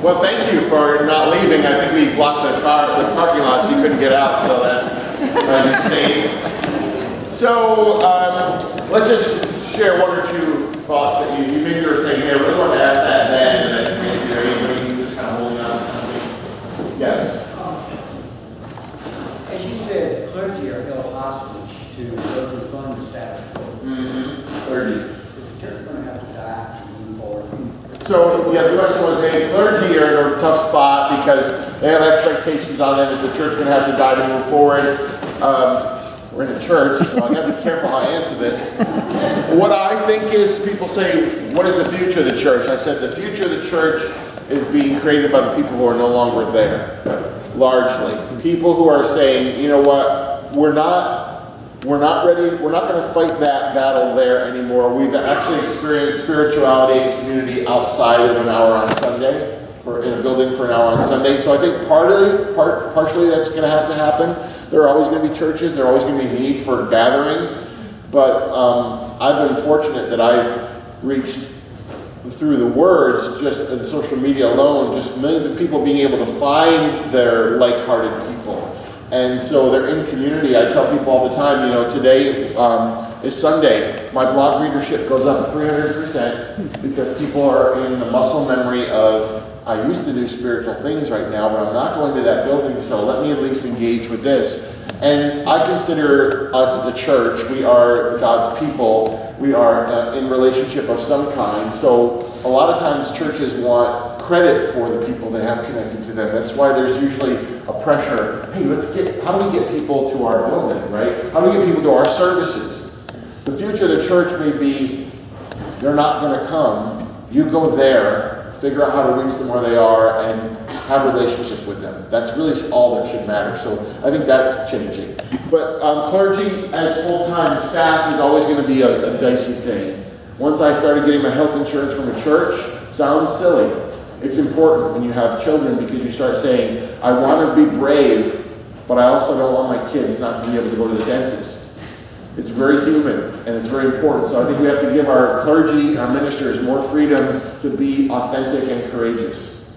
Well, thank you for not leaving. I think we blocked the parking lot so you couldn't get out, so that's a mistake. So let's just share one or two thoughts that you maybe were saying, hey, I really wanted to ask that then, and then maybe there anybody just kind of holding on to something. Yes? As you said, clergy are held hostage to those who fund the status quo. Clergy. Is the church going to have to die to move forward? So, yeah, the question was, hey, clergy are in a tough spot because they have expectations on them. Is the church going to have to die to move forward? We're in a church, so I got to be careful how I answer this. What I think is, people say, what is the future of the church? I said the future of the church is being created by the people who are no longer there, largely. People who are saying, you know what, we're not ready, we're not going to fight that battle there anymore. We've actually experienced spirituality and community outside of an hour on Sunday, in a building for an hour on Sunday. So I think partially that's going to have to happen. There are always going to be churches, there are always going to be need for gathering, but I've been fortunate that I've reached, through the words, just in social media alone, just millions of people being able to find their like-hearted people. And so they're in community. I tell people all the time, you know, today is Sunday. My blog readership goes up 300% because people are in the muscle memory of, I used to do spiritual things right now, but I'm not going to that building, so let me at least engage with this. And I consider us the church. We are God's people. We are in relationship of some kind. So a lot of times churches want credit for the people they have connected to them. That's why there's usually a pressure. Hey, how do we get people to our building, right? How do we get people to our services? The future of the church may be, they're not going to come. You go there, figure out how to reach them where they are, and have a relationship with them. That's really all that should matter. So I think that's changing. But clergy as full-time staff is always going to be a dicey thing. Once I started getting my health insurance from a church, sounds silly. It's important when you have children because you start saying, I want to be brave, but I also don't want my kids not to be able to go to the dentist. It's very human and it's very important. So I think we have to give our clergy, our ministers, more freedom to be authentic and courageous.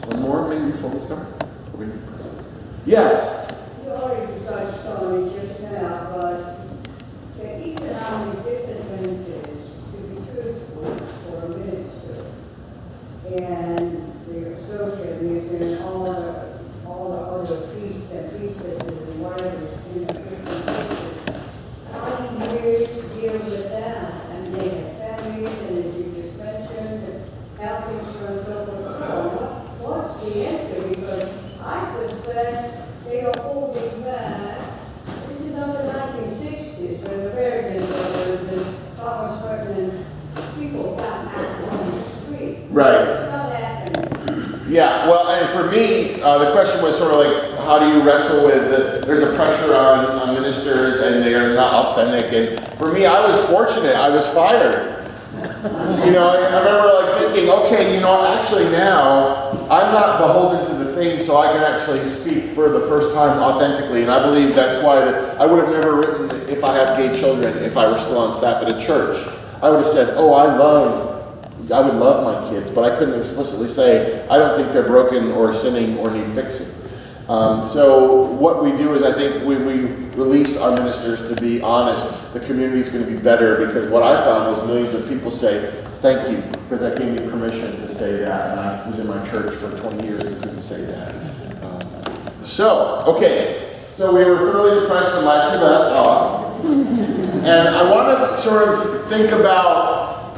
One more, maybe before we start? Yes? You already touched on it just now, but the economic disadvantage, to be truthful, for a minister and the associates and all the other priests and priestesses and whatever is in the Christian churches, how do you deal with that? And they have families, and as you just mentioned, health insurance, so forth, so on. What's the answer? Because I suspect they are holding back. This is not the 1960s when Americans and Thomas Jefferson people got out on the street. Right. It's not happening. Yeah, well, and for me, the question was sort of like, how do you wrestle with there's a pressure on ministers and they're not authentic. And for me, I was fortunate. I was fired. You know, I remember like thinking, okay, you know, actually now I'm not beholden to the thing, so I can actually speak for the first time authentically. And I believe that's why I would have never written if I have gay children if I were still on staff at a church. I would have said, oh, I would love my kids, but I couldn't explicitly say, I don't think they're broken or sinning or need fixing. So what we do is I think when we release our ministers to be honest, the community is going to be better because what I found was millions of people say, thank you, because I gave you permission to say that, and I was in my church for 20 years and couldn't say that. So we were thoroughly depressed when last year left off, and I want to sort of think about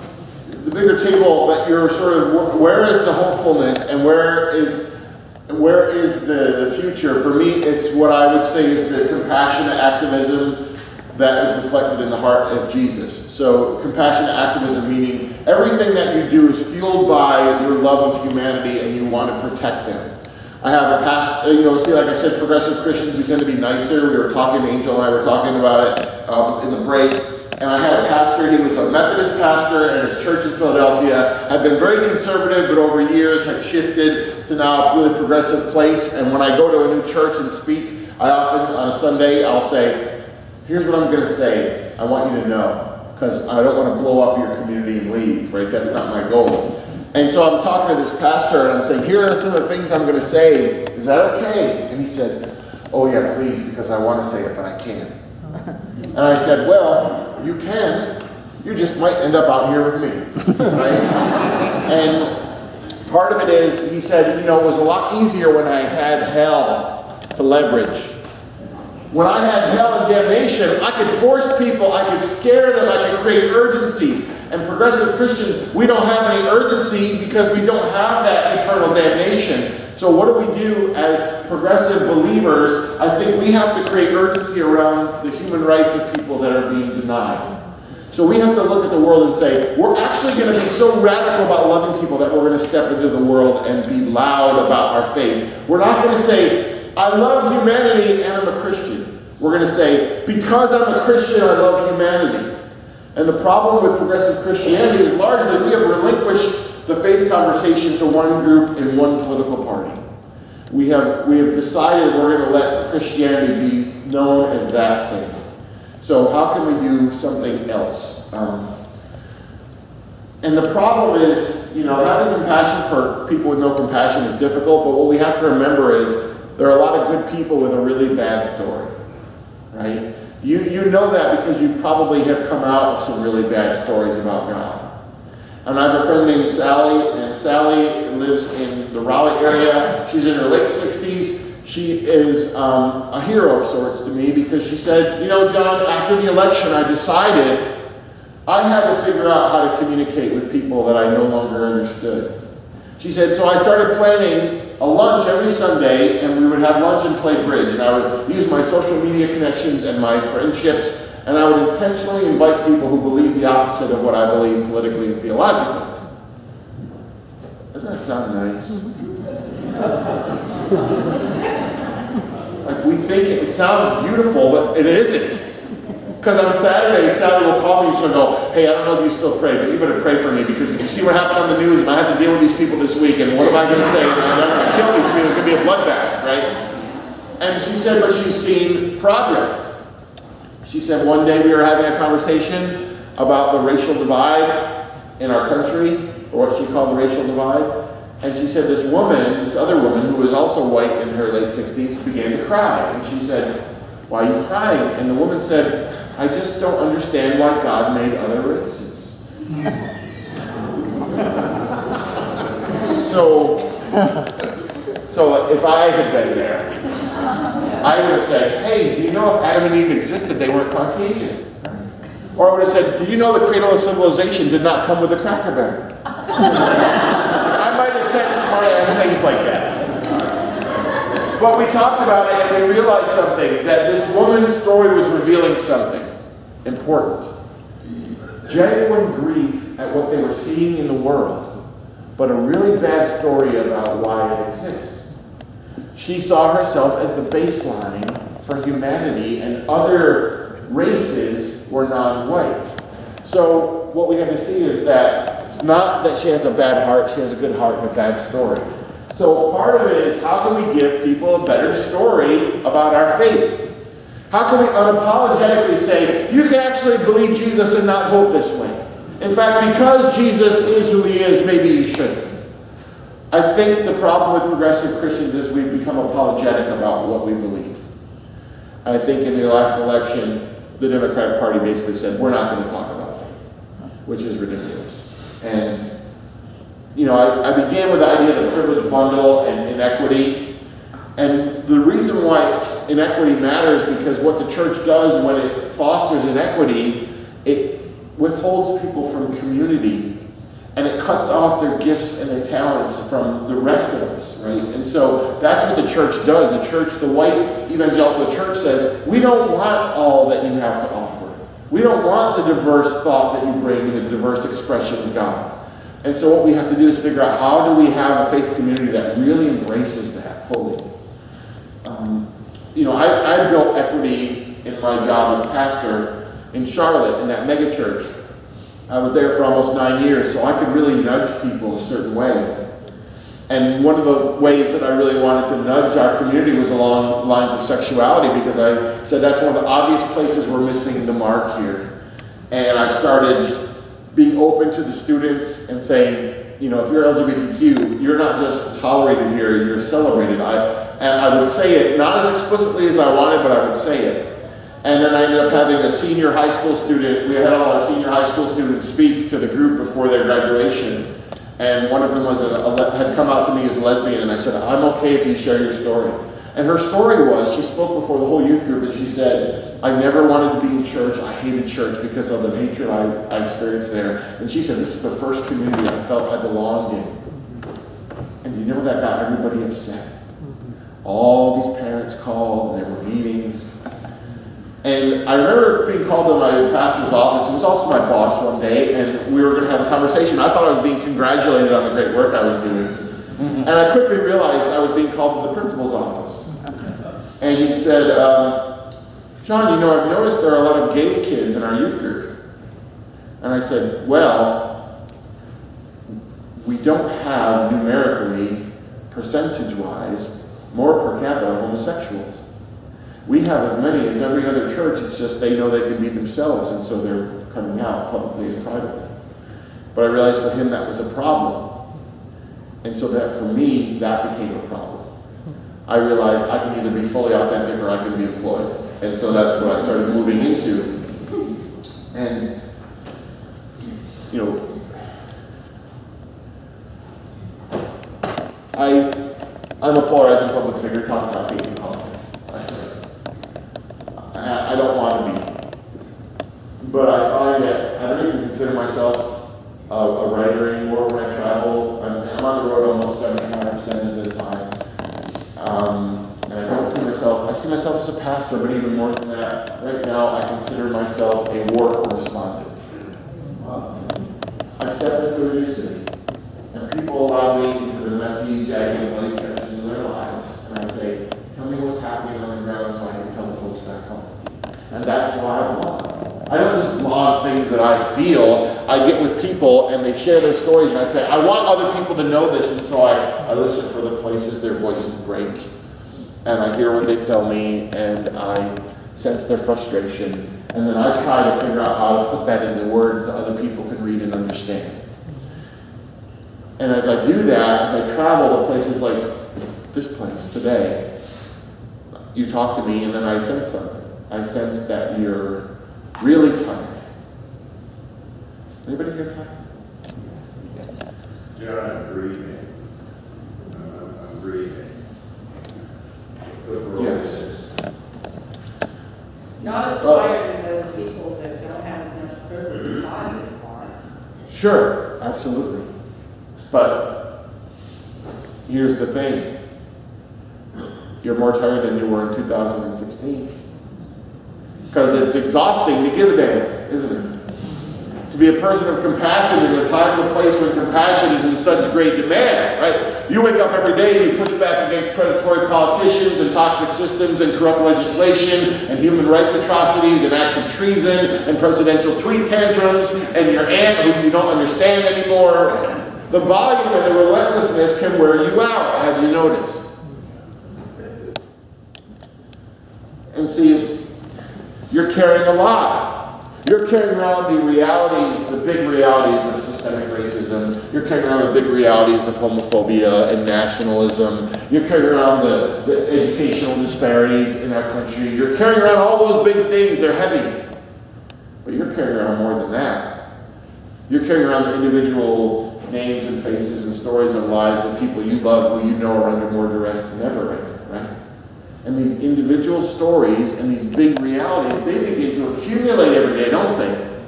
the bigger table, but you're sort of, where is the hopefulness and where is the future? For me, it's what I would say is the compassionate activism that is reflected in the heart of Jesus. So compassionate activism meaning everything that you do is fueled by your love of humanity and you want to protect them. I have a past, like I said, progressive Christians, we tend to be nicer. We were talking, Angel and I were talking about it in the break. And I had a pastor, he was a Methodist pastor, and his church in Philadelphia had been very conservative, but over years had shifted to now a really progressive place. And when I go to a new church and speak, I often, on a Sunday, I'll say, here's what I'm going to say. I want you to know, because I don't want to blow up your community and leave, right? That's not my goal. And so I'm talking to this pastor, and I'm saying, here are some of the things I'm going to say. Is that okay? And he said, oh yeah, please, because I want to say it, but I can't. And I said, well, you can. You just might end up out here with me, right? And part of it is, he said, it was a lot easier when I had hell to leverage. When I had hell and damnation, I could force people, I could scare them, I could create urgency. And progressive Christians, we don't have any urgency because we don't have that eternal damnation. So what do we do as progressive believers? I think we have to create urgency around the human rights of people that are being denied. So we have to look at the world and say, we're actually going to be so radical about loving people that we're going to step into the world and be loud about our faith. We're not going to say, I love humanity and I'm a Christian. We're going to say, because I'm a Christian, I love humanity. And the problem with progressive Christianity is largely we have relinquished the faith conversation to one group in one political party. We have decided we're going to let Christianity be known as that thing. So how can we do something else? And the problem is, having compassion for people with no compassion is difficult, but what we have to remember is there are a lot of good people with a really bad story, right? You know that because you probably have come out of some really bad stories about God. And I have a friend named Sally, and Sally lives in the Raleigh area. She's in her late 60s. She is a hero of sorts to me because she said, John, after the election I decided I had to figure out how to communicate with people that I no longer understood. She said, so I started planning a lunch every Sunday, and we would have lunch and play bridge. And I would use my social media connections and my friendships, and I would intentionally invite people who believe the opposite of what I believe politically and theologically. Doesn't that sound nice? Like we think it sounds beautiful, but it isn't. Because on Saturday, Sally will call me and she'll go, hey, I don't know if you still pray, but you better pray for me because you see what happened on the news and I have to deal with these people this week and what am I going to say? And I'm going to kill these people. There's going to be a bloodbath, right? And she said, but she's seen progress. She said one day we were having a conversation about the racial divide in our country, or what she called the racial divide. And she said this other woman, who was also white in her late 60s, began to cry. And she said, why are you crying? And the woman said, I just don't understand why God made other races. So if I had been there, I would have said, hey, do you know if Adam and Eve existed, they weren't Caucasian? Or I would have said, do you know the cradle of civilization did not come with a Cracker Barrel? I might have said smart-ass things like that. But we talked about it and we realized something, that this woman's story was revealing something important. Genuine grief at what they were seeing in the world, but a really bad story about why it exists. She saw herself as the baseline for humanity and other races were non-white. So what we have to see is that it's not that she has a bad heart, she has a good heart and a bad story. So part of it is how can we give people a better story about our faith? How can we unapologetically say, you can actually believe Jesus and not vote this way? In fact, because Jesus is who he is, maybe you shouldn't. I think the problem with progressive Christians is we've become apologetic about what we believe. I think in the last election, the Democratic Party basically said, we're not going to talk about faith, which is ridiculous. And I began with the idea of the privilege bundle and inequity. And the reason why inequity matters because what the church does when it fosters inequity, it withholds people from community and it cuts off their gifts and their talents from the rest of us, right? And so that's what the church does. The white evangelical church says, we don't want all that you have to offer. We don't want the diverse thought that you bring and the diverse expression of God. And so what we have to do is figure out how do we have a faith community that really embraces that fully. I built equity in my job as pastor in Charlotte in that megachurch. I was there for almost 9 years, so I could really nudge people a certain way. And one of the ways that I really wanted to nudge our community was along the lines of sexuality because I said that's one of the obvious places we're missing the mark here. And I started being open to the students and saying, you know, if you're LGBTQ, you're not just tolerated here, you're celebrated. And I would say it, not as explicitly as I wanted, but I would say it. And then I ended up having a senior high school student, we had all our senior high school students speak to the group before their graduation. And one of them was had come out to me as a lesbian, and I said, I'm okay if you share your story. And her story was, she spoke before the whole youth group, and she said, I never wanted to be in church. I hated church because of the hatred I experienced there. And she said, this is the first community I felt I belonged in. And you know that got everybody upset. All these parents called, and there were meetings. And I remember being called to my pastor's office. He was also my boss one day, and we were going to have a conversation. I thought I was being congratulated on the great work I was doing. And I quickly realized I was being called to the principal's office. And he said, John, you know, I've noticed there are a lot of gay kids in our youth group. And I said, well, we don't have numerically, percentage-wise, more per capita homosexuals. We have as many as every other church, it's just they know they can be themselves, and so they're coming out publicly and privately. But I realized for him that was a problem. And so that for me, that became a problem. I realized I can either be fully authentic or I can be employed. And so that's what I started moving into. And, you know, I'm a polarizing public figure talking about faith and politics. I don't want to be. But I find that I don't even consider myself a writer anymore when I travel. I'm on the road almost 75% of the time. And I don't see myself, I see myself as a pastor, but even more than that, right now I consider myself a war correspondent. I step into a new city, and people allow me into the messy, jagged, bloody trenches of their lives, and I say, tell me what's happening on the ground so I can tell the folks back home. And that's why I blog. I don't just blog things that I feel. I get with people and they share their stories, and I say, I want other people to know this, and so I listen for the places their voices break. And I hear what they tell me, and I sense their frustration. And then I try to figure out how to put that into words that other people can read and understand. And as I do that, as I travel to places like this place today, you talk to me and then I sense something. I sense that you're really tired. Anybody here tired? Yeah, I'm breathing. I'm breathing. Yes. Not as tired as those people that don't have as much privilege as I do are. Sure, absolutely. But here's the thing. You're more tired than you were in 2016. Because it's exhausting to give a damn, isn't it? To be a person of compassion in a time and a place when compassion is in such great demand, right? You wake up every day and you push back against predatory politicians and toxic systems and corrupt legislation and human rights atrocities and acts of treason and presidential tweet tantrums and your aunt whom you don't understand anymore. The volume and the relentlessness can wear you out, have you noticed? And see, you're carrying a lot. You're carrying around the realities, the big realities of systemic racism. You're carrying around the big realities of homophobia and nationalism. You're carrying around the educational disparities in our country. You're carrying around all those big things. They're heavy. But you're carrying around more than that. You're carrying around the individual names and faces and stories and lives of people you love who you know are under more duress than ever right? And these individual stories and these big realities, they begin to accumulate every day, don't they?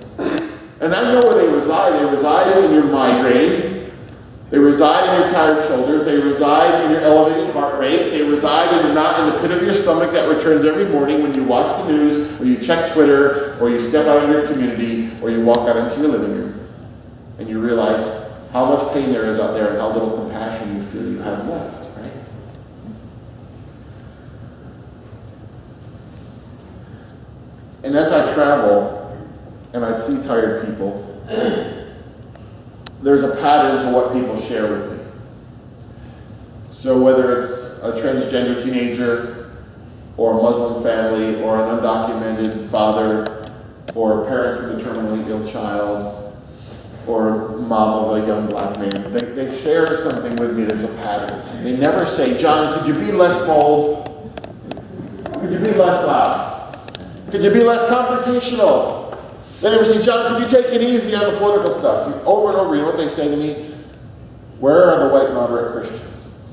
And I know where they reside. They reside in your migraine. They reside in your tired shoulders. They reside in your elevated heart rate. They reside in the knot in the pit of your stomach that returns every morning when you watch the news, or you check Twitter, or you step out in your community, or you walk out into your living room. And you realize how much pain there is out there and how little compassion you feel you have left, right? And as I travel and I see tired people, there's a pattern to what people share with me. So whether it's a transgender teenager or a Muslim family or an undocumented father or parents with a terminally ill child or mom of a young black man. They share something with me, there's a pattern. They never say, John, could you be less bold? Could you be less loud? Could you be less confrontational? They never say, John, could you take it easy on the political stuff? Over and over, you know what they say to me? Where are the white moderate Christians?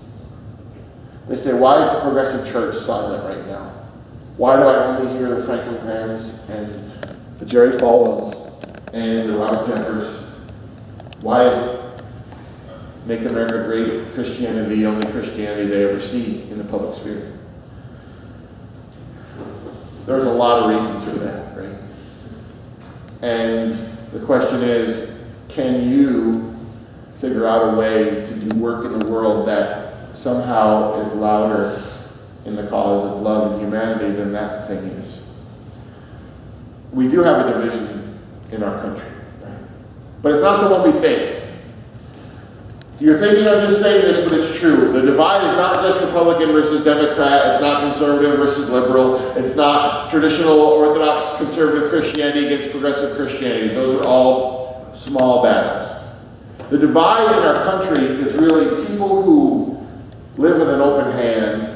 They say, why is the progressive church silent right now? Why do I only hear the Franklin Grahams and the Jerry Falwells and the Robert Jeffers? Why is Make America Great Christianity the only Christianity they ever see in the public sphere? There's a lot of reasons for that, right? And the question is, can you figure out a way to do work in the world that somehow is louder in the cause of love and humanity than that thing is? We do have a division in our country, right? But it's not the one we think. You're thinking I'm just saying this, but it's true. The divide is not just Republican versus Democrat. It's not conservative versus liberal. It's not traditional Orthodox conservative Christianity against progressive Christianity. Those are all small battles. The divide in our country is really people who live with an open hand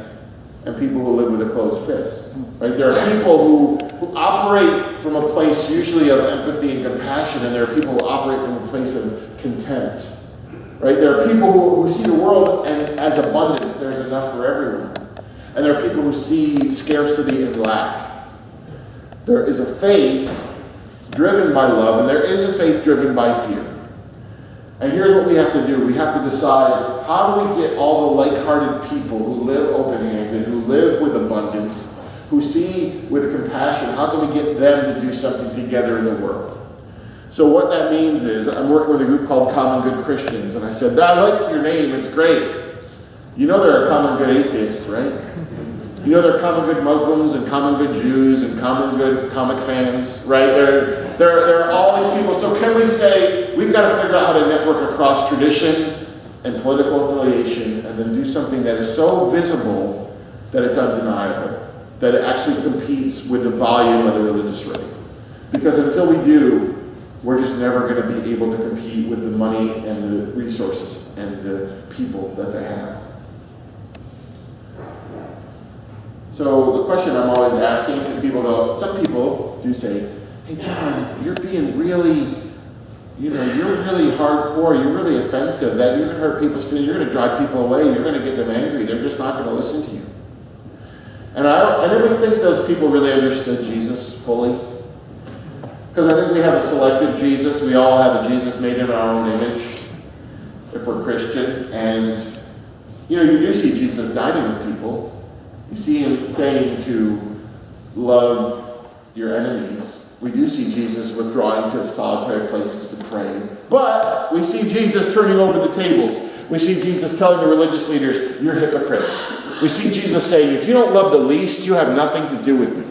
and people who live with a closed fist. Right? There are people who operate from a place usually of empathy and compassion, and there are people who operate from a place of contempt. Right? There are people who see the world and as abundance, there's enough for everyone. And there are people who see scarcity and lack. There is a faith driven by love, and there is a faith driven by fear. And here's what we have to do. We have to decide, how do we get all the like-hearted people who live open-handed, who live with abundance, who see with compassion, how can we get them to do something together in the world? So what that means is, I'm working with a group called Common Good Christians, and I said, I like your name, it's great. You know there are common good atheists, right? You know there are common good Muslims and common good Jews and common good comic fans, right? There are all these people. So can we say, we've got to figure out how to network across tradition and political affiliation and then do something that is so visible that it's undeniable, that it actually competes with the volume of the religious right. Because until we do, we're just never going to be able to compete with the money and the resources and the people that they have. So the question I'm always asking, because people go, some people do say, hey John, you're being really, you're really hardcore, you're really offensive, that you're going to hurt people's feelings, you're going to drive people away, you're going to get them angry, they're just not going to listen to you. And I never think those people really understood Jesus fully. Because I think we have a selective Jesus. We all have a Jesus made in our own image, if we're Christian. And, you do see Jesus dining with people. You see him saying to love your enemies. We do see Jesus withdrawing to solitary places to pray. But we see Jesus turning over the tables. We see Jesus telling the religious leaders, you're hypocrites. We see Jesus saying, if you don't love the least, you have nothing to do with me.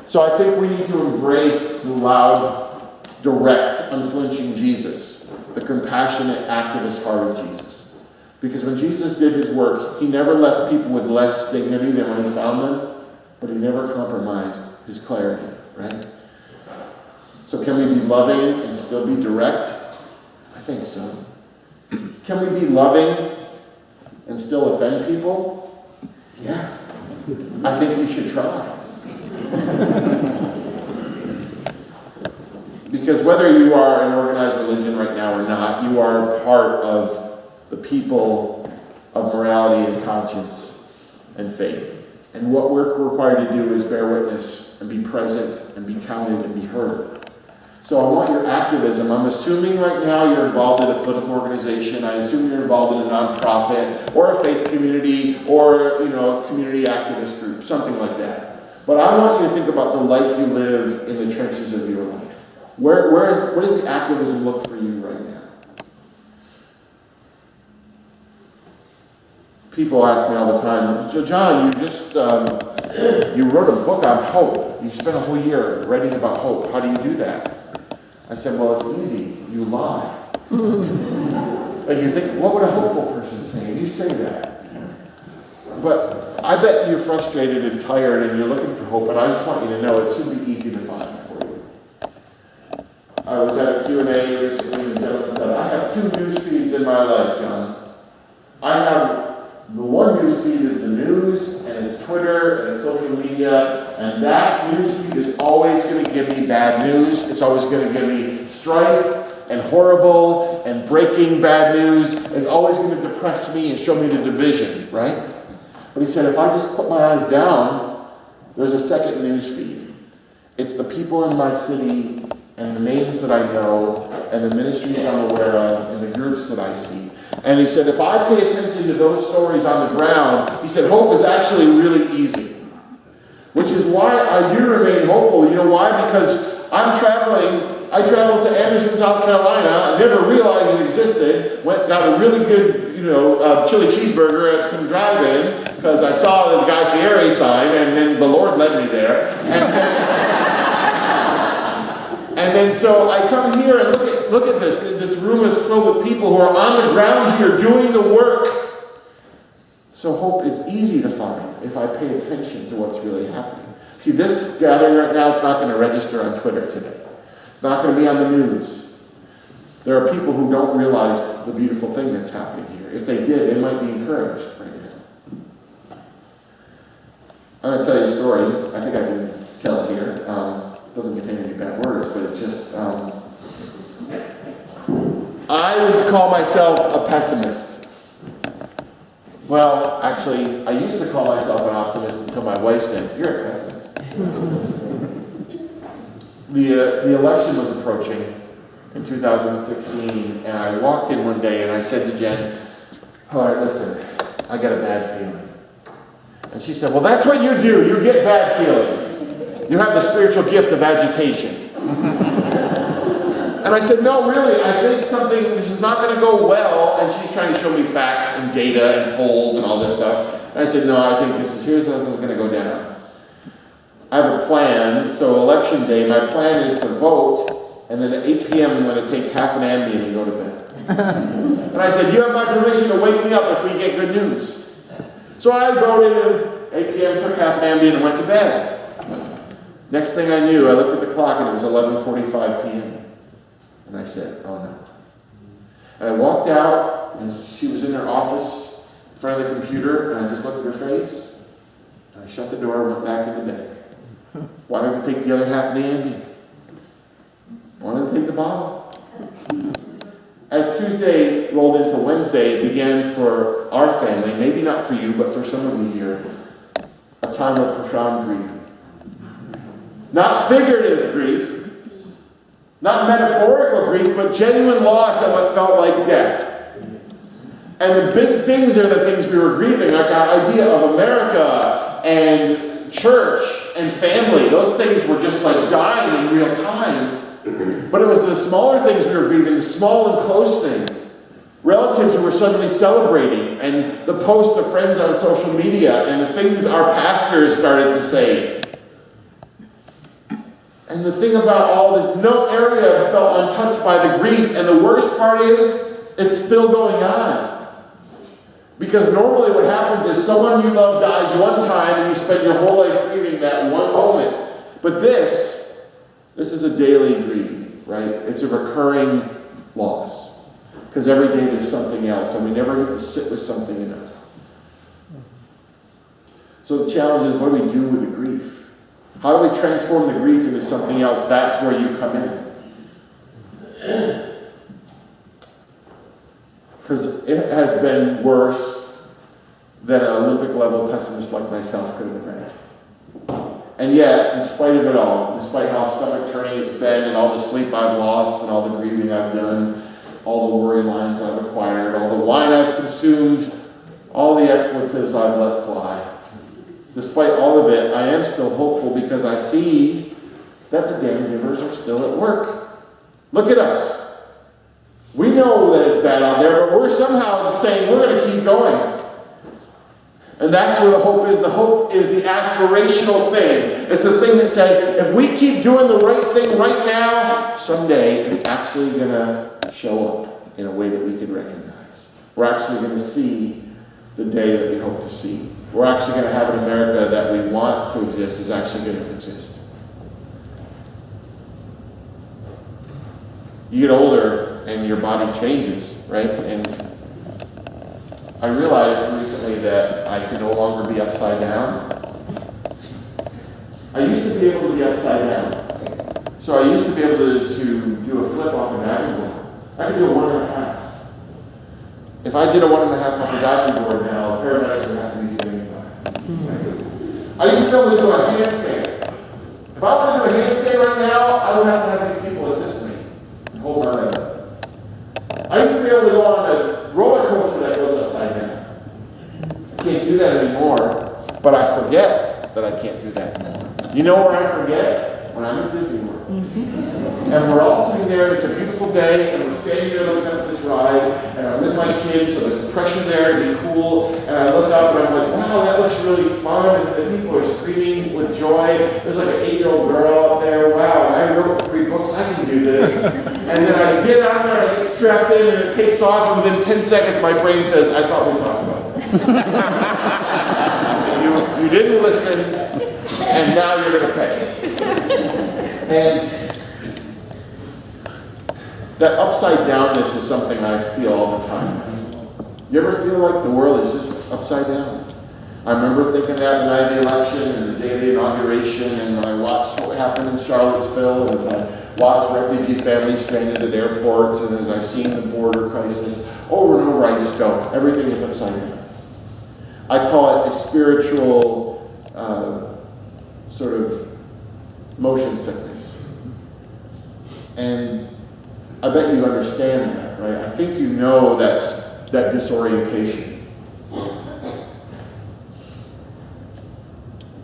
So I think we need to embrace the loud, direct, unflinching Jesus, the compassionate, activist heart of Jesus. Because when Jesus did his work, he never left people with less dignity than when he found them, but he never compromised his clarity, right? So can we be loving and still be direct? I think so. Can we be loving and still offend people? Yeah. I think we should try. Because whether you are an organized religion right now or not, you are part of the people of morality and conscience and faith. And what we're required to do is bear witness and be present and be counted and be heard. So I want your activism. I'm assuming right now you're involved in a political organization. I assume you're involved in a nonprofit or a faith community or a community activist group, something like that. But I want you to think about the life you live in the trenches of your life. What does the activism look for you right now? People ask me all the time, so John, you wrote a book on hope. You spent a whole year writing about hope. How do you do that? I said, well, it's easy. You lie. And you think, what would a hopeful person say? You say that. But I bet you're frustrated and tired and you're looking for hope, and I just want you to know it should be easy to find for you. I was at a Q&A recently, and two news feeds in my life, John. I have the one news feed is the news, and it's Twitter, and it's social media, and that news feed is always going to give me bad news. It's always going to give me strife and horrible and breaking bad news. It's always going to depress me and show me the division, right? But he said, if I just put my eyes down, there's a second news feed. It's the people in my city and the names that I know and the ministries I'm aware of and the groups that I see. And he said, if I pay attention to those stories on the ground, he said, hope is actually really easy. Which is why I do remain hopeful. You know why? Because I traveled to Anderson, South Carolina. I never realized it existed. Got a really good, chili cheeseburger at some drive-in because I saw the Guy Fieri sign, and then the Lord led me there. And then so I come here and look at this. This room is filled with people who are on the ground here doing the work. So hope is easy to find if I pay attention to what's really happening. See, this gathering right now, it's not going to register on Twitter today. It's not going to be on the news. There are people who don't realize the beautiful thing that's happening here. If they did, they might be encouraged right now. I'm going to tell you a story. I think I can tell it here. It doesn't contain any bad words, but it just... I would call myself a pessimist. Well, actually, I used to call myself an optimist until my wife said, "You're a pessimist." The election was approaching in 2016, and I walked in one day and I said to Jen, "All right, listen, I got a bad feeling." And she said, "Well, that's what you do. You get bad feelings. You have the spiritual gift of agitation." And I said, "No, really, I think this is not going to go well." And she's trying to show me facts and data and polls and all this stuff. And I said, "No, I think here's how this is going to go down. I have a plan. So election day, my plan is to vote, and then at 8 p.m. I'm going to take half an Ambien and go to bed." And I said, "You have my permission to wake me up if we get good news." So I voted, and 8 p.m. took half an Ambien and went to bed. Next thing I knew, I looked at the clock and it was 11:45 p.m. And I said, "Oh no." And I walked out, and she was in her office in front of the computer, and I just looked at her face, and I shut the door and went back into bed. Wanted to take the other half of the Ambien. Wanted to take the bottle. As Tuesday rolled into Wednesday, it began for our family, maybe not for you, but for some of you here, a time of profound grief. Not figurative grief, not metaphorical grief, but genuine loss at what felt like death. And the big things are the things we were grieving, like our idea of America and church and family. Those things were just like dying in real time. But it was the smaller things we were grieving, the small and close things. Relatives who were suddenly celebrating, and the posts of friends on social media, and the things our pastors started to say. And the thing about all this, no area felt untouched by the grief, and the worst part is, it's still going on. Because normally what happens is someone you love dies one time, and you spend your whole life grieving that one moment. But this is a daily grieving, right? It's a recurring loss. Because every day there's something else, and we never get to sit with something enough. So the challenge is, what do we do with the grief? How do we transform the grief into something else? That's where you come in. Because it has been worse than an Olympic level pessimist like myself could have imagined. And yet, in spite of it all, despite how stomach turning it's been, and all the sleep I've lost, and all the grieving I've done, all the worry lines I've acquired, all the wine I've consumed, all the expletives I've let fly, despite all of it, I am still hopeful because I see that the damn givers are still at work. Look at us. We know that it's bad out there, but we're somehow saying we're going to keep going. And that's where the hope is. The hope is the aspirational thing. It's the thing that says, if we keep doing the right thing right now, someday it's actually going to show up in a way that we can recognize. We're actually going to see the day that we hope to see. We're actually going to have an America that we want to exist is actually going to exist. You get older, and your body changes, right? And I realized recently that I can no longer be upside down. I used to be able to be upside down. So I used to be able to do a flip off a diving board. I could do a 1.5. If I did a 1.5 off a diving board now, paramedics would have to be standing by. I used to be able to do a handstand. If I want to do a handstand right now, I would have to have these people assist me and hold my legs up. I used to be able to go on a roller coaster that goes upside down. I can't do that anymore, but I forget that I can't do that anymore. You know where I forget? When I'm at Disney World. And we're all sitting there, and it's a beautiful day, and we're standing there looking up at this ride, and I'm with my kids, so there's pressure there to be cool, and I look up and I'm like, wow, that looks really fun, and the people are screaming with joy. There's like an 8-year-old girl up there, wow, and I wrote 3 books, I can do this. And then I get out there, I get strapped in, and it takes off, and within 10 seconds my brain says, I thought we talked about this. You didn't listen, and now you're going to pay. And that upside downness is something I feel all the time. You ever feel like the world is just upside down? I remember thinking that the night of the election and the day of the inauguration, and when I watched what happened in Charlottesville, and as I watched refugee families stranded at airports, and as I've seen the border crisis, over and over I just go, everything is upside down. I call it a spiritual sort of motion sickness. And I bet you understand that, right? I think you know that disorientation.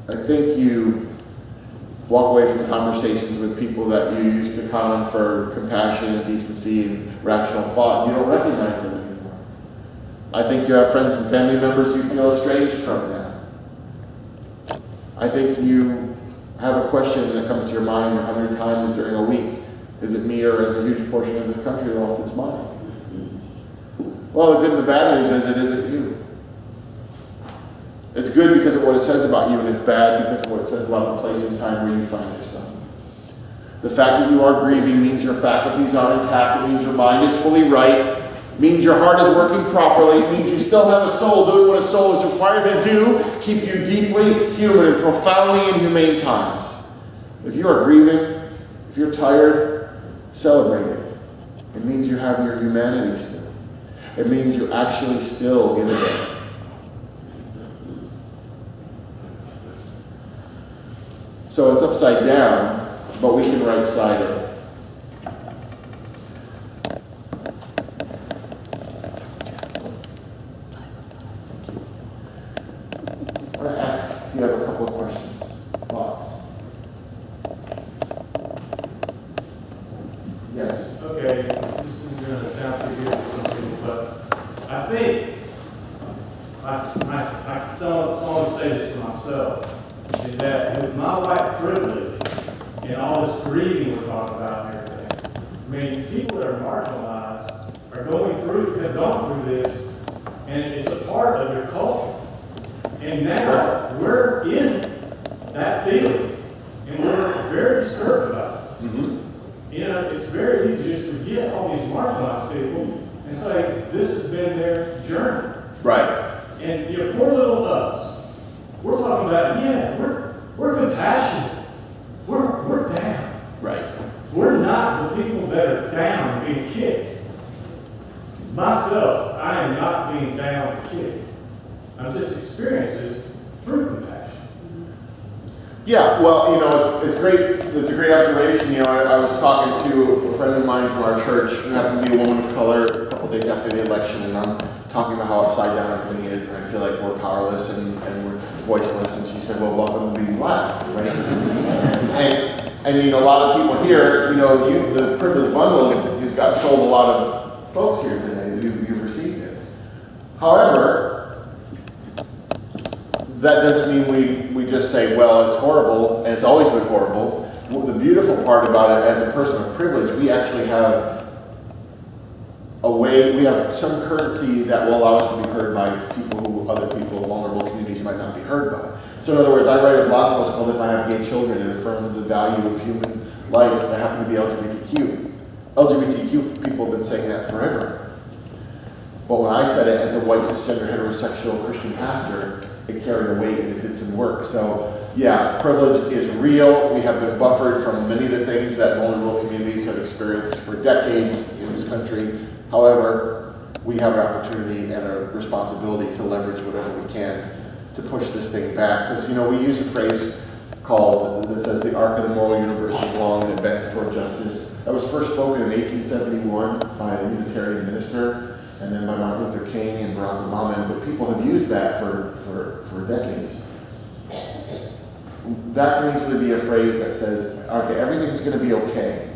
I think you walk away from conversations with people that you used to come on for compassion and decency and rational thought, and you don't recognize them anymore. I think you have friends and family members you feel estranged from now. I think you have a question that comes to your mind 100 times during a week. Is it me, or is a huge portion of this country lost its mind? Well, the good and the bad news is it isn't you. It's good because of what it says about you, and it's bad because of what it says about the place and time where you find yourself. The fact that you are grieving means your faculties are intact. It means your mind is fully right. It means your heart is working properly. It means you still have a soul doing what a soul is required to do, keep you deeply human and profoundly inhumane times. If you are grieving, if you're tired, celebrate it. It means you have your humanity still. It means you actually still get it in. So it's upside down, but we can right side it. I want to ask if you have a couple of questions, thoughts. Yes. Okay, this is going to sound pretty good for some people, but I think I always say this to myself, is that with my white privilege and all this grieving we're talking about and everything, I mean, people that are marginalized are have gone through this, and it's a part of their culture. And now we're in that feeling, and we're very disturbed about it. Mm-hmm. You know, it's very easy just to forget all these marginalized people and say, this has been their journey. Right. And you know, poor little us, we're talking about, yeah, we're compassionate. We're down. Right. We're not the people that are down being kicked. Myself, I am not being down and kicked. I'm just experiences through compassion. Yeah, well, you know, it's great. It's a great observation. You know, I was talking to a friend of mine from our church who happened to be a woman of color a couple days after the election, and I'm talking about how upside down everything is, and I feel like we're powerless and we're voiceless. And she said, well, welcome to being black, right? and you know, a lot of people here, you know, the privilege bundle has got sold a lot of folks here today. You've received it. However, that doesn't mean we just say, well, it's horrible, and it's always been horrible. Well, the beautiful part about it, as a person of privilege, we actually have we have some currency that will allow us to be heard by other people, vulnerable communities might not be heard by. So in other words, I write a blog post called If I Have Gay Children, and affirm the value of human life that happen to be LGBTQ people have been saying that forever. But when I said it as a white, cisgender, heterosexual Christian pastor, it carried a weight and it did some work. So, yeah, privilege is real. We have been buffered from many of the things that vulnerable communities have experienced for decades in this country. However, we have an opportunity and a responsibility to leverage whatever we can to push this thing back. Because, you know, we use a phrase called, that says the arc of the moral universe is long and it bends toward justice. That was first spoken in 1871 by a Unitarian minister, and then by Martin Luther King and Barack Obama, but people have used that for decades. That needs to be a phrase that says, okay, everything's going to be okay.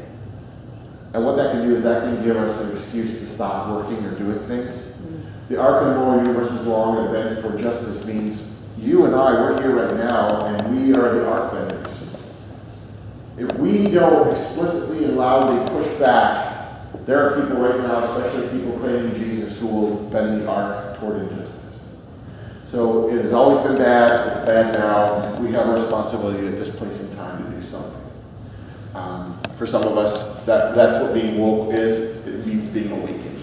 And what that can do is that can give us an excuse to stop working or doing things. The arc of the moral universe is long and it bends toward justice means you and I, we're here right now, and we are the arc benders. If we don't explicitly and loudly push back, there are people right now, especially people claiming Jesus, who will bend the arc toward injustice. So it has always been bad, it's bad now. We have a responsibility at this place in time to do something. For some of us, that's what being woke is. It means being awakened.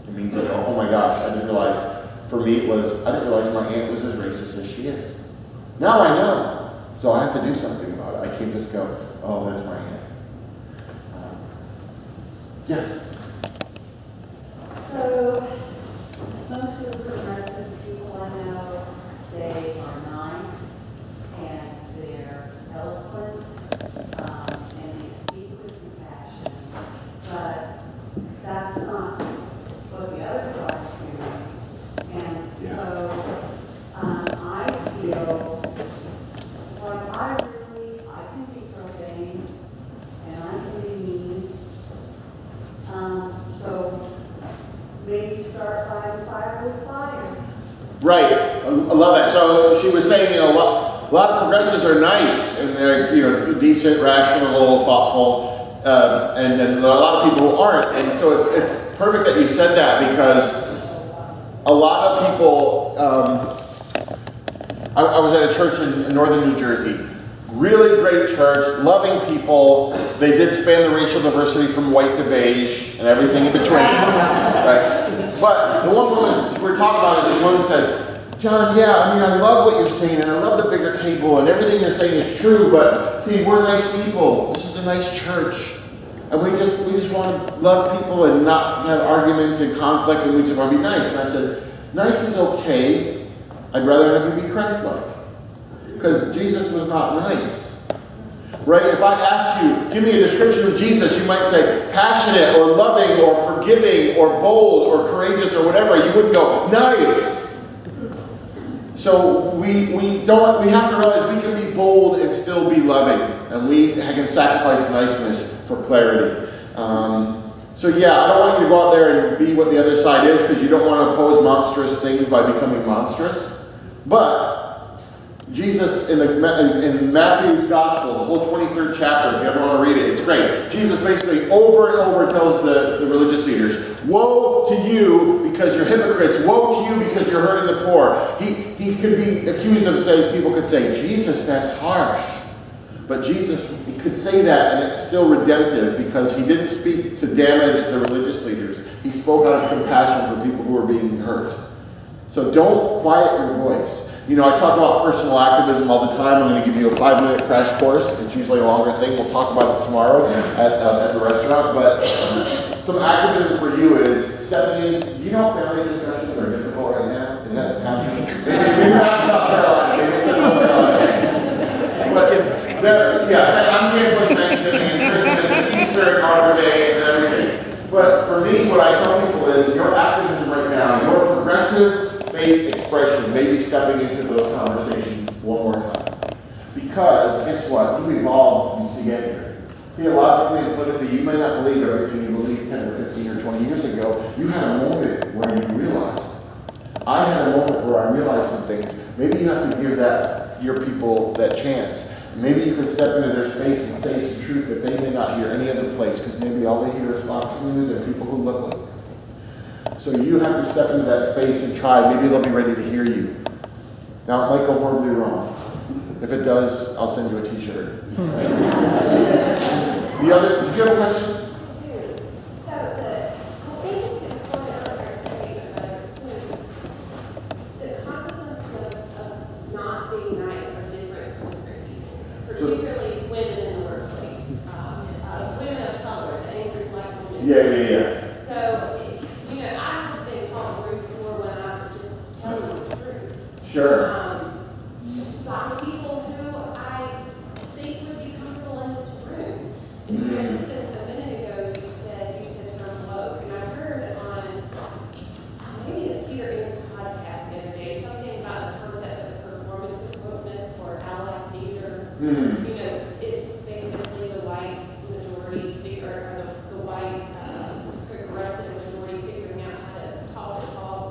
It means, you know, oh my gosh, I didn't realize. For me, it was, I didn't realize my aunt was as racist as she is. Now I know, so I have to do something about it. I can't just go, oh, that's my aunt. Yes? So, most of the progressive people I know, they are nice, and they're eloquent, and they speak with compassion, but that's not what the other side is doing. And so, I feel like I can be profane, and I can be mean. So maybe start fighting fire with fire. Right, I love that. So she was saying, you know, a lot of progressives are nice, and they're, you know, decent, rational, thoughtful, and then there are a lot of people who aren't. And so it's perfect that you said that, because a lot of people, I was at a church in northern New Jersey, really great church, loving people. They did span the racial diversity from white to beige and everything in between, right? But the one woman we're talking about this, one says, John, yeah, I mean, I love what you're saying, and I love the bigger table, and everything you're saying is true, but see, we're nice people. This is a nice church. And we just want to love people and not have arguments and conflict, and we just want to be nice. And I said, nice is okay. I'd rather have you be Christ-like. Because Jesus was not nice. Right? If I asked you, give me a description of Jesus, you might say passionate or loving or forgiving or bold or courageous or whatever. You wouldn't go, nice. So we have to realize we can be bold and still be loving. And we can sacrifice niceness for clarity. So yeah, I don't want you to go out there and be what the other side is, because you don't want to oppose monstrous things by becoming monstrous. But Jesus, in Matthew's Gospel, the whole 23rd chapter, if you ever want to read it, it's great. Jesus basically over and over tells the religious leaders, woe to you because you're hypocrites. Woe to you because you're hurting the poor. He could be accused of saying, people could say, Jesus, that's harsh. But Jesus, he could say that and it's still redemptive, because he didn't speak to damage the religious leaders. He spoke out of compassion for people who were being hurt. So don't quiet your voice. You know, I talk about personal activism all the time. I'm going to give you a 5-minute crash course. It's usually a longer thing. We'll talk about it tomorrow at the restaurant. But some activism for you is stepping in. You know, family discussions are difficult right now. Is that happening? Maybe not in South Carolina. Maybe it's in North Carolina. I'm canceling Thanksgiving and Christmas and Easter and Arbor Day and everything. But for me, what I tell people is your activism right now, your progressive faith expression, may be stepping into those conversations one more time. Because, guess what? You evolved to get here. Theologically and politically, you may not believe everything you believed 10 or 15 or 20 years ago. You had a moment where you realized. I had a moment where I realized some things. Maybe you have to give your people that chance. Maybe you could step into their space and say some truth that they may not hear any other place, because maybe all they hear is Fox News and people who look like. So you have to step into that space and try. Maybe they'll be ready to hear you. Now, it might go horribly wrong. If it does, I'll send you a t-shirt. Did you have a question? So Yeah. So, you know, I have been called rude before when I was just telling the truth. Sure. By people who I think would be comfortable in this room. And you know, just a minute ago, you said term woke, and I heard on maybe the Peter Enns podcast the other day something about the concept of performative wokeness or ally theater. You know, it's basically the white majority or the white progressive majority figuring out how to talk the talk,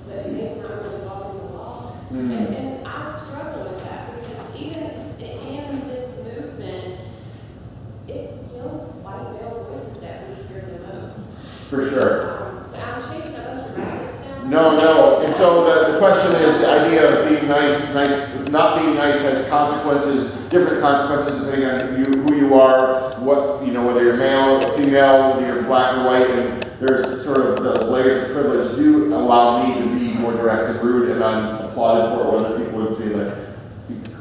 but maybe not really walking the walk. And I struggle with that because even in this movement, it's still white male voices that we hear the most. For sure. So I'm chasing a bunch of rabbits now. No. And so the question is the idea of being nice, not being nice has consequences, different consequences depending on who you are, what, you know, whether you're male or female, whether you're black or white, and there's sort of those layers of privilege do allow me to be more direct and rude, and I'm applauded for it, or other people would feel like,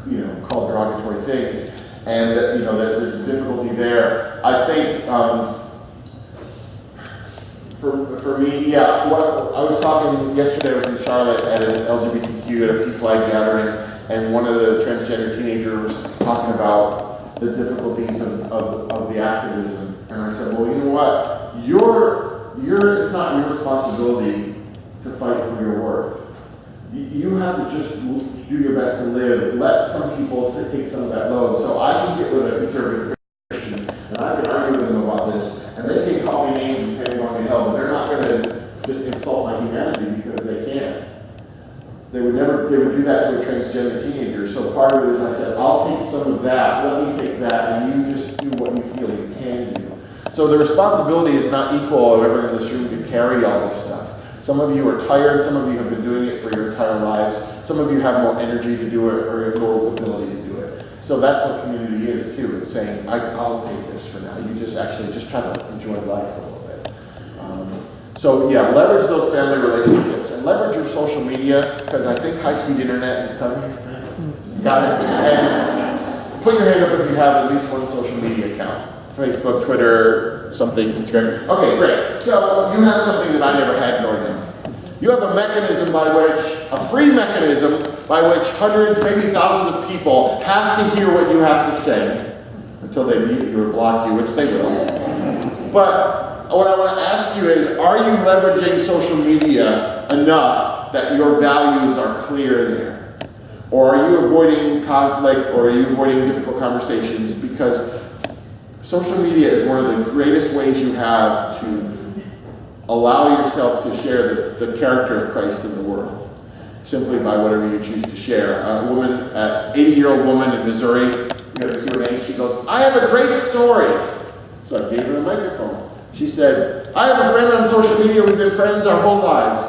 you know, called derogatory things. And that, you know, there's difficulty there. I think, for me, yeah, I was talking yesterday, I was in Charlotte at an LGBTQ at a P-Flag gathering, and one of the transgender teenagers was talking about the difficulties of the activism. And I said, well, you know what? It's not your responsibility to fight for your worth. You have to just do your best to live. Let some people take some of that load. So I can get with a conservative Christian, and I can argue with them about this, and they can call me names and say I'm going to hell, but they're not going to just insult my humanity because they can. They would do that to a transgender teenager. So part of it is I said, I'll take some of that, let me take that, and you just do what you feel you can do. So the responsibility is not equal of everyone in this room to carry all this stuff. Some of you are tired, some of you have been doing it for your entire lives, some of you have more energy to do it or more ability to do it. So that's what community is too. It's saying, I'll take this for now. You just try to enjoy life a little bit. So yeah, leverage those family relationships and leverage your social media, because I think high-speed internet is coming. Got it? And put your hand up if you have at least one social media account. Facebook, Twitter, something, Instagram. Okay, great. So you have something that I never had nor did. You have a mechanism a free mechanism by which hundreds, maybe thousands of people have to hear what you have to say until they mute you or block you, which they will. But what I want to ask you is, are you leveraging social media enough that your values are clear there? Or are you avoiding conflict, or are you avoiding difficult conversations? Because social media is one of the greatest ways you have to allow yourself to share the character of Christ in the world, simply by whatever you choose to share. A woman, an 80-year-old woman in Missouri, we had a Q&A, she goes, I have a great story. So I gave her the microphone. She said, I have a friend on social media, we've been friends our whole lives.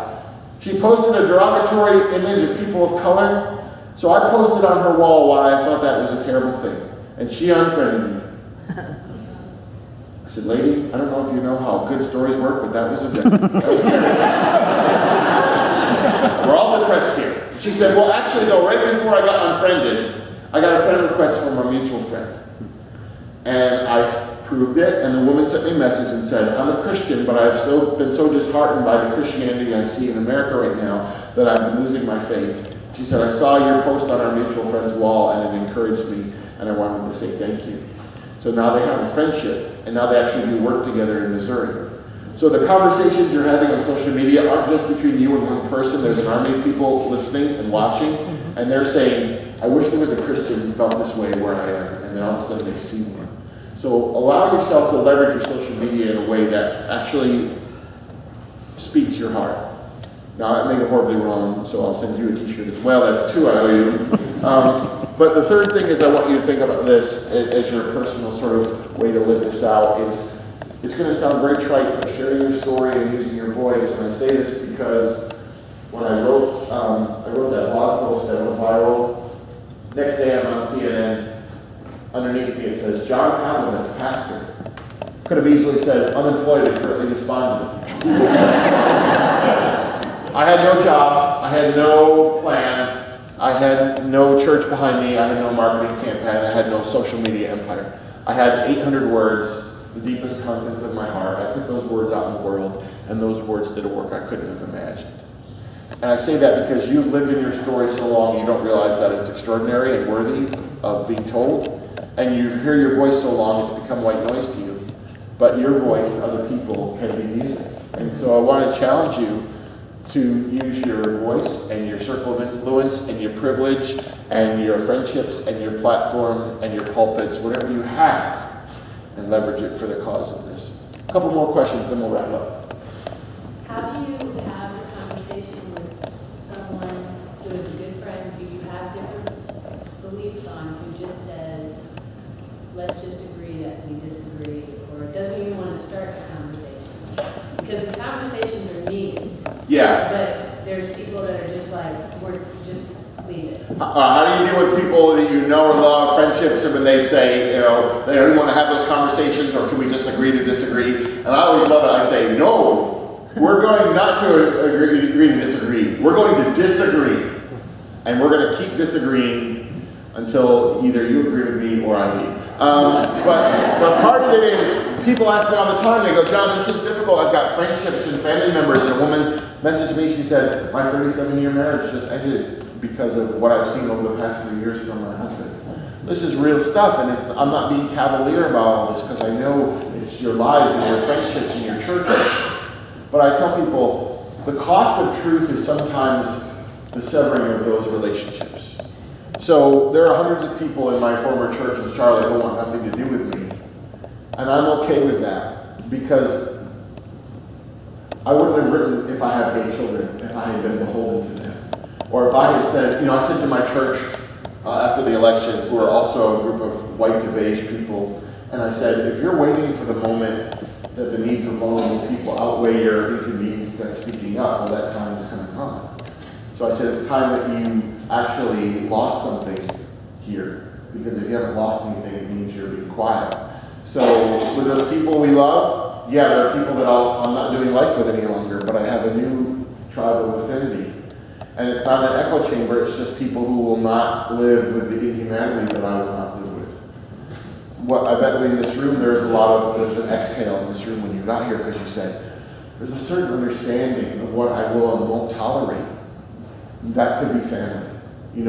She posted a derogatory image of people of color, so I posted on her wall why I thought that was a terrible thing, and she unfriended me. I said, lady, I don't know if you know how good stories work, but that was terrible. We're all depressed here. She said, well, actually, though, right before I got unfriended, I got a friend request from a mutual friend. And I proved it, and the woman sent me a message and said, I'm a Christian, but I've been so disheartened by the Christianity I see in America right now that I've been losing my faith. She said, I saw your post on our mutual friend's wall, and it encouraged me, and I wanted to say thank you. So now they have a friendship, and now they actually do work together in Missouri. So the conversations you're having on social media aren't just between you and one person. There's an army of people listening and watching, and they're saying, I wish there was a Christian who felt this way where I am, and then all of a sudden they see one. So allow yourself to leverage your social media in a way that actually speaks your heart. Now, I may be horribly wrong, so I'll send you a t-shirt as well. That's two I owe you. But the third thing is I want you to think about this as your personal sort of way to live this out is, it's going to sound very trite, but sharing your story and using your voice. And I say this because when I wrote that blog post that went viral, next day I'm on CNN. Underneath me it says, John Pavlovitz, pastor. Could have easily said, unemployed and currently despondent. I had no job, I had no plan, I had no church behind me, I had no marketing campaign, I had no social media empire. I had 800 words the deepest contents of my heart. I put those words out in the world, and those words did a work I couldn't have imagined. And I say that because you've lived in your story so long, you don't realize that it's extraordinary and worthy of being told. And you hear your voice so long, it's become white noise to you. But your voice, other people, can be music. And so I want to challenge you to use your voice and your circle of influence and your privilege and your friendships and your platform and your pulpits, whatever you have, and leverage it for the cause of this. A couple more questions, then we'll wrap up. How do you have a conversation with someone who is a good friend, who you have different beliefs on, who just says, let's just agree that we disagree, or doesn't even want to start the conversation? Because the conversations are needed. Yeah. But there's people that are just like, we're just leave it. How do you deal with people that you know or love, friendships, and when they say, they don't even want to have those conversations, or can we just agree to disagree? And I always love it. I say, no, we're going not to agree to disagree. We're going to disagree. And we're going to keep disagreeing until either you agree with me or I leave. But part of it is, people ask me all the time, they go, John, this is difficult. I've got friendships and family members. And a woman messaged me, she said, my 37-year marriage just ended because of what I've seen over the past 3 years from my husband. This is real stuff, and I'm not being cavalier about all this because I know it's your lives and your friendships and your churches. But I tell people, the cost of truth is sometimes the severing of those relationships. So there are hundreds of people in my former church in Charlotte who want nothing to do with me. And I'm okay with that because I wouldn't have written if I had gay children, if I had been beholden to them. Or if I had said, I said to my church after the election, who are also a group of white to beige people, and I said, if you're waiting for the moment that the needs of vulnerable people outweigh your inconvenience at speaking up, well, that time is going to come. So I said, it's time that you actually lost something here, because if you haven't lost anything, it means you're being quiet. So with those people we love, yeah, there are people that I'm not doing life with any longer, but I have a new tribe of affinity. And it's not an echo chamber, it's just people who will not live with the inhumanity that I will not live with. What I bet in this room there's an exhale in this room when you got here, because you said, there's a certain understanding of what I will and won't tolerate. That could be family.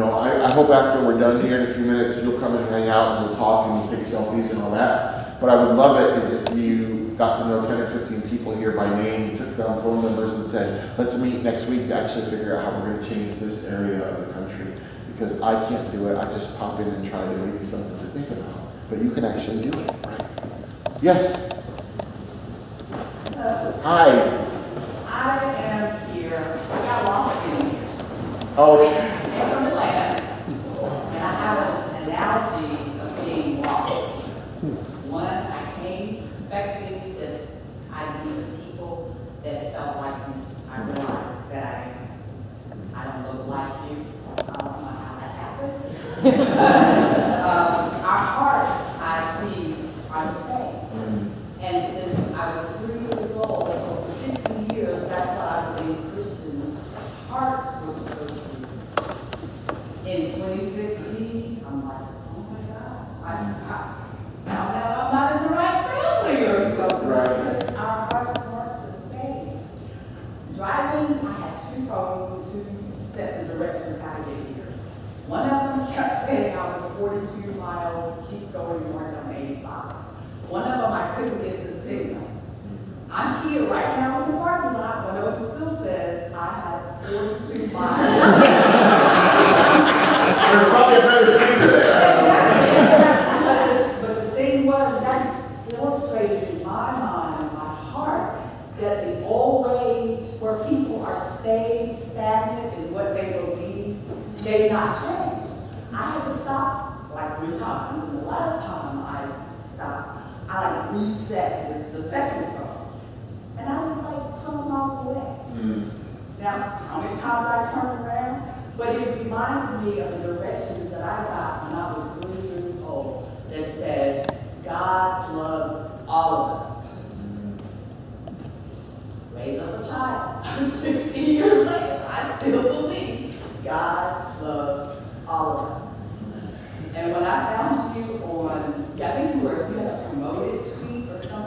I hope after we're done here in a few minutes, you'll come and hang out and we'll talk and we'll take selfies and all that. But I would love it is if you got to know 10 or 15 people here by name, took down phone numbers and said, let's meet next week to actually figure out how we're going to change this area of the country. Because I can't do it. I just pop in and try to give you something to think about. But you can actually do it, right? Yes? Hi. I am here, I got lost in here. Oh, I'm from Atlanta, and I have an analogy of being lost. One, I came expecting that I'd be the people that felt like me. I realized that I don't look like you. I don't know how that happened. Our hearts, I see, are the same. And since I was 3 years old, so for 60 years, that's what I believe Christians' hearts were supposed to be. In 2016, I'm like, oh my gosh, I found out I'm not in the right family or something. Right. Our hearts weren't the same. Driving, I had 2 phones with 2 sets of directions how to get here. One of them kept saying I was 42 miles, keep going north on 85. One of them I couldn't get the signal. I'm here right now in the parking lot, but it still says I had 42 miles. there's probably a better speaker there. But the thing was, that illustrated in my mind, my heart, that the old ways where people are staying stagnant in what they believe, they not change. I had to stop like 3 times, and the last time I stopped, I reset the second phone. And I was like 12 miles away. Now, how many times I turned around? But it reminded me of the directions that I got when I was 3 years old that said, God loves all of us. Raise up a child. 60 years later, I still believe God loves all of us. And when I found you on, I think you had a promoted tweet or something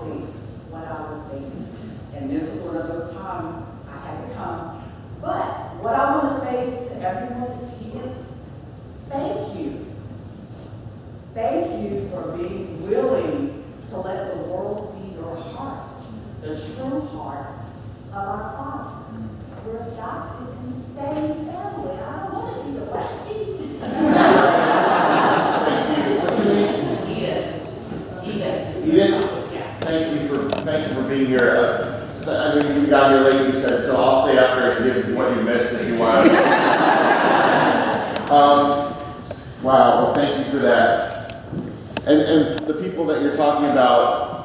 exactly what I was thinking. And this is one of those times I had to come. But what I want to say to everyone is here, thank you. Thank you for being willing to let the world see your heart, the true heart of our Father. We're adopted in the same family. I don't want to be the black sheep. Edith, Yes. thank you for being here. I mean, you got here late, you said, so I'll stay after and give what you missed if you want. Wow, well, thank you for that. And the people that you're talking about,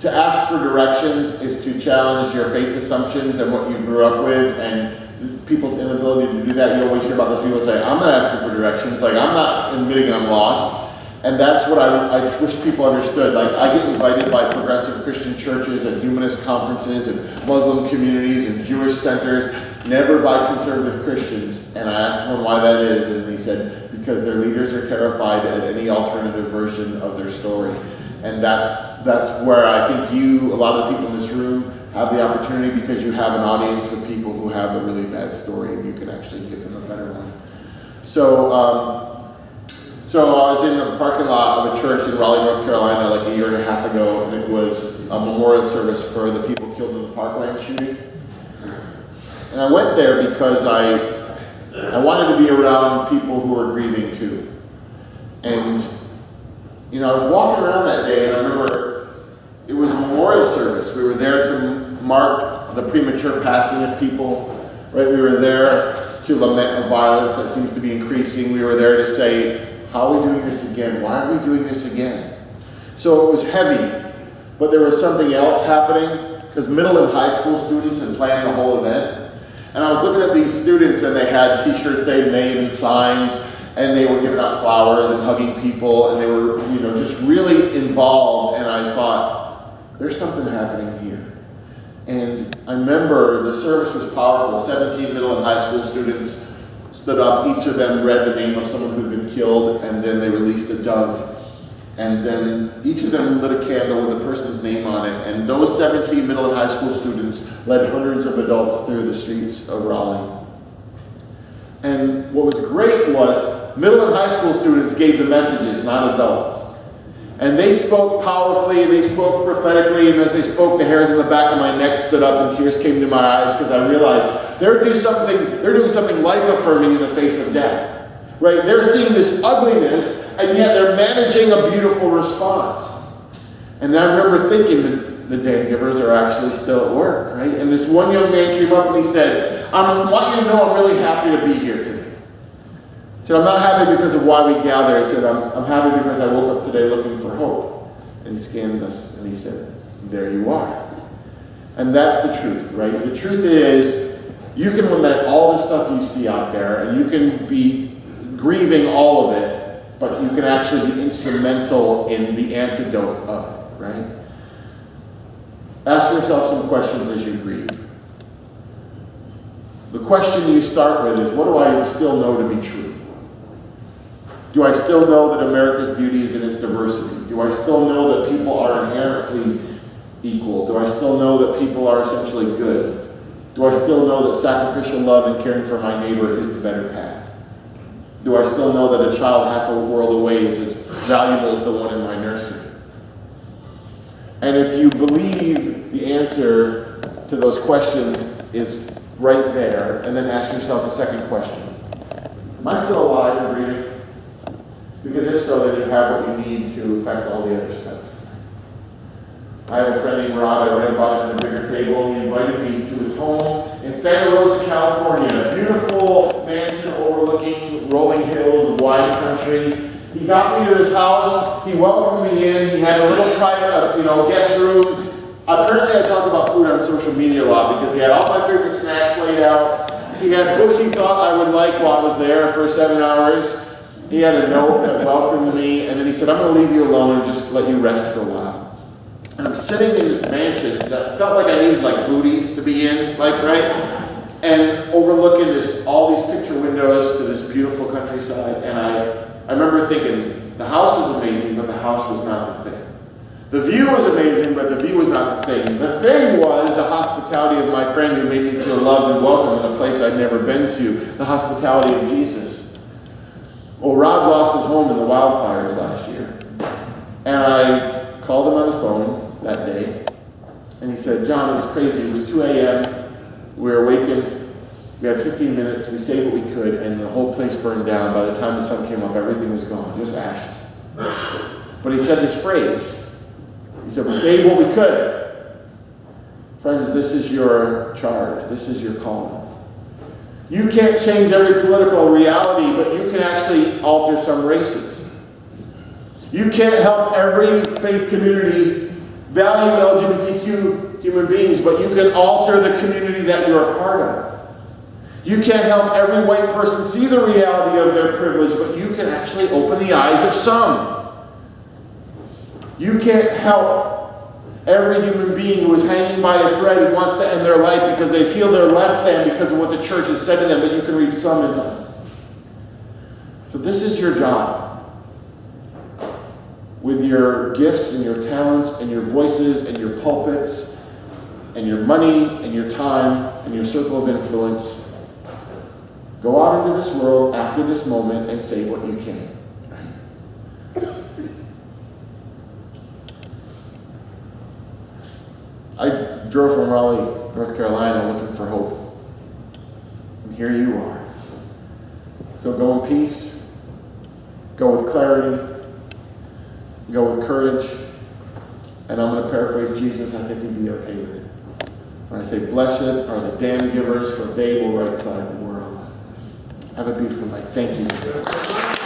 to ask for directions is to challenge your faith assumptions and what you grew up with, and people's inability to do that. You always hear about those people say, I'm not asking for directions, like I'm not admitting I'm lost. And that's what I wish people understood. Like, I get invited by progressive Christian churches and humanist conferences and Muslim communities and Jewish centers, never by conservative Christians. And I asked them why that is, and they said, because their leaders are terrified at any alternative version of their story. And that's where I think a lot of the people in this room, have the opportunity, because you have an audience with people who have a really bad story, and you can actually give them a better one. So I was in the parking lot of a church in Raleigh, North Carolina, like a year and a half ago, and it was a memorial service for the people killed in the Parkland shooting. And I went there because I wanted to be around people who were grieving too. And, I was walking around that day, and I remember it was a memorial service. We were there to mark the premature passing of people, right? We were there to lament the violence that seems to be increasing. We were there to say, how are we doing this again? Why are we doing this again? So it was heavy, but there was something else happening, because middle and high school students had planned the whole event. And I was looking at these students, and they had t-shirts they made and signs, and they were giving out flowers and hugging people, and they were, just really involved. And I thought, there's something happening here. And I remember the service was powerful. 17 middle and high school students stood up. Each of them read the name of someone who'd been killed, and then they released a dove. And then each of them lit a candle with the person's name on it. And those 17 middle and high school students led hundreds of adults through the streets of Raleigh. And what was great was middle and high school students gave the messages, not adults. And they spoke powerfully, and they spoke prophetically, and as they spoke, the hairs on the back of my neck stood up and tears came to my eyes, because I realized they're doing something life-affirming in the face of death. Right? They're seeing this ugliness, and yet they're managing a beautiful response. And I remember thinking, the day givers are actually still at work, right? And this one young man came up and he said, I want you to know I'm really happy to be here today. He said, I'm not happy because of why we gather. He said, I'm happy because I woke up today looking for hope. And he scanned us and he said, there you are. And that's the truth, right? The truth is, you can lament all the stuff you see out there, and you can be grieving all of it, but you can actually be instrumental in the antidote of it, right? Ask yourself some questions as you grieve. The question you start with is, what do I still know to be true? Do I still know that America's beauty is in its diversity? Do I still know that people are inherently equal? Do I still know that people are essentially good? Do I still know that sacrificial love and caring for my neighbor is the better path? Do I still know that a child half a world away is as valuable as the one in my nursery? And if you believe the answer to those questions is right there, and then ask yourself the second question. Am I still alive and breathing? Because if so, then you have what you need to affect all the other steps. I have a friend named Rod. I read about him at a bigger table. He invited me to his home in Santa Rosa, California. A beautiful mansion overlooking rolling hills of wine country. He got me to his house. He welcomed me in. He had a little private, guest room. Apparently, I talk about food on social media a lot because he had all my favorite snacks laid out. He had books he thought I would like while I was there for 7 hours. He had a note that welcomed me, and then he said, I'm going to leave you alone and just let you rest for a while. And I'm sitting in this mansion that felt like I needed booties to be in, right? And overlooking all these picture windows to this beautiful countryside. And I remember thinking, the house is amazing, but the house was not the thing. The view was amazing, but the view was not the thing. The thing was the hospitality of my friend who made me feel loved and welcome in a place I'd never been to. The hospitality of Jesus. Well, Rob lost his home in the wildfires last year. And I called him on the phone that day. And he said, John, it was crazy. It was 2 a.m. We were awakened. We had 15 minutes. We saved what we could. And the whole place burned down. By the time the sun came up, everything was gone. Just ashes. But he said this phrase. He said, we saved what we could. Friends, this is your charge. This is your calling. You can't change every political reality, but you can actually alter some races. You can't help every faith community value LGBTQ human beings, but you can alter the community that you're a part of. You can't help every white person see the reality of their privilege, but you can actually open the eyes of some. You can't help every human being who is hanging by a thread and wants to end their life because they feel they're less than because of what the church has said to them, but you can read some into them. So this is your job. With your gifts and your talents and your voices and your pulpits and your money and your time and your circle of influence, go out into this world after this moment and say what you can. I drove from Raleigh, North Carolina, looking for hope. And here you are. So go in peace. Go with clarity. Go with courage. And I'm going to paraphrase Jesus. I think he'd be okay with it. When I say, blessed are the damn givers, for they will right side the world. Have a beautiful night. Thank you.